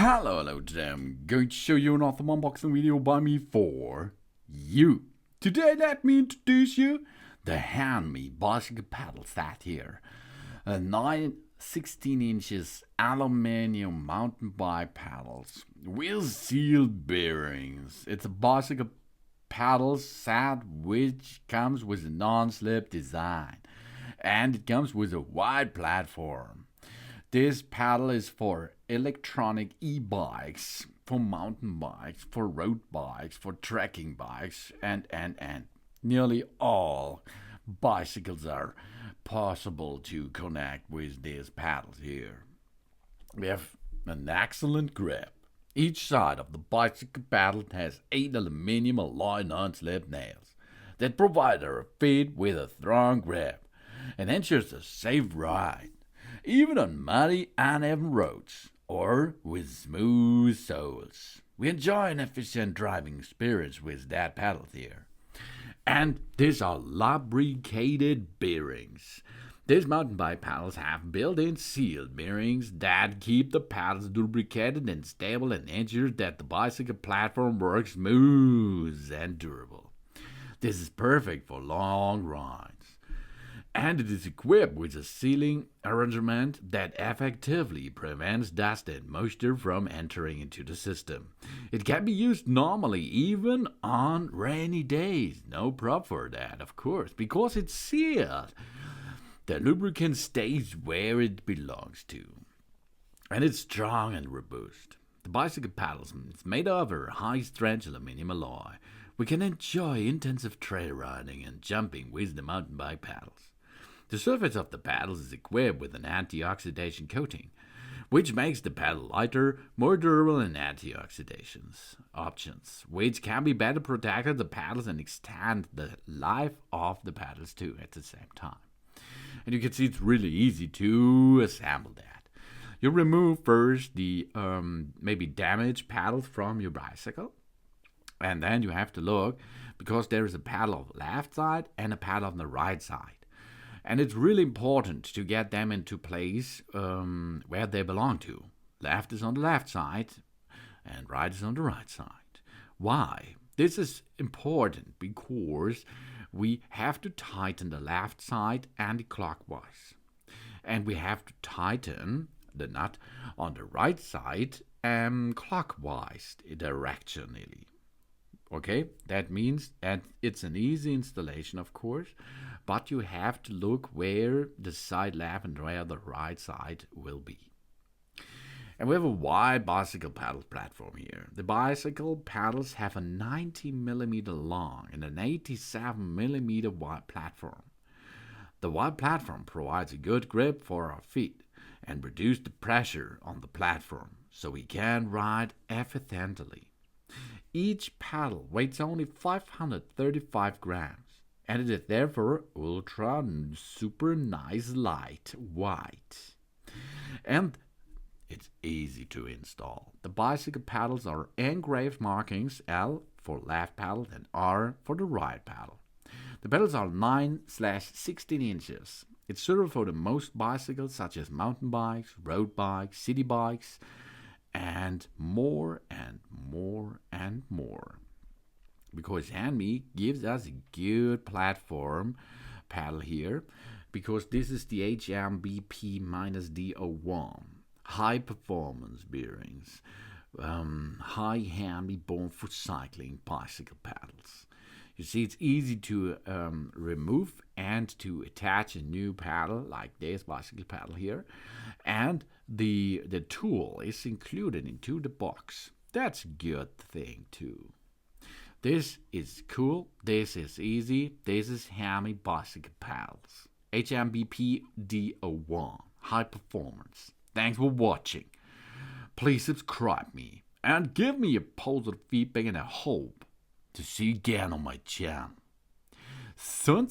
Hello today, I'm going to show you an awesome unboxing video by me for you. Today let me introduce you the HENMI Bicycle Pedal set here. A 16 inches aluminium mountain bike pedals with sealed bearings. It's a bicycle pedal set which comes with a non-slip design and it comes with a wide platform. This pedal is for electronic e-bikes, for mountain bikes, for road bikes, for trekking bikes, and. Nearly all bicycles are possible to connect with these pedals here. We have an excellent grip. Each side of the bicycle pedal has 8 aluminum alloy non-slip nails that provide our feet with a strong grip and ensures a safe ride, even on muddy, uneven roads or with smooth soles. We enjoy an efficient driving experience with that pedal here. And these are lubricated bearings. These mountain bike pedals have built-in sealed bearings that keep the pedals lubricated and stable and ensure that the bicycle platform works smooth and durable. This is perfect for long rides. And it is equipped with a sealing arrangement that effectively prevents dust and moisture from entering into the system. It can be used normally even on rainy days. No problem for that, of course, because it's sealed. The lubricant stays where it belongs to. And it's strong and robust. The bicycle pedals is made of a high-strength aluminum alloy. We can enjoy intensive trail riding and jumping with the mountain bike pedals. The surface of the pedals is equipped with an anti-oxidation coating, which makes the pedal lighter, more durable, and anti-oxidation options, which can be better protect the pedals and extend the life of the pedals too at the same time. And you can see it's really easy to assemble that. You remove first the maybe damaged pedals from your bicycle, and then you have to look because there is a pedal on the left side and a pedal on the right side. And it's really important to get them into place where they belong to. Left is on the left side and right is on the right side. Why? This is important because we have to tighten the left side anti-clockwise. And we have to tighten the nut on the right side clockwise directionally. Okay, that means that it's an easy installation, of course, but you have to look where the side left and where the right side will be. And we have a wide bicycle pedal platform here. The bicycle pedals have a 90 millimeter long and an 87 millimeter wide platform. The wide platform provides a good grip for our feet and reduces the pressure on the platform so we can ride efficiently. Each pedal weighs only 535 grams, and it is therefore ultra super nice lightweight. And it's easy to install. The bicycle pedals are engraved markings L for left pedal and R for the right pedal. The pedals are 9/16 inches. It's suitable for the most bicycles such as mountain bikes, road bikes, city bikes, and more and more and more. Because HENMI gives us a good platform pedal here, because this is the HMBP-D01 high performance bearings, high HENMI born for cycling bicycle pedals. You see, it's easy to remove and to attach a new pedal like this bicycle pedal here, and the tool is included into the box. That's a good thing too. This is cool, this is easy, this is HENMI Bicycle Pedals. HMBP-D01 high performance. Thanks for watching. Please subscribe me and give me a positive feedback, and I hope to see you again on my channel. Soon.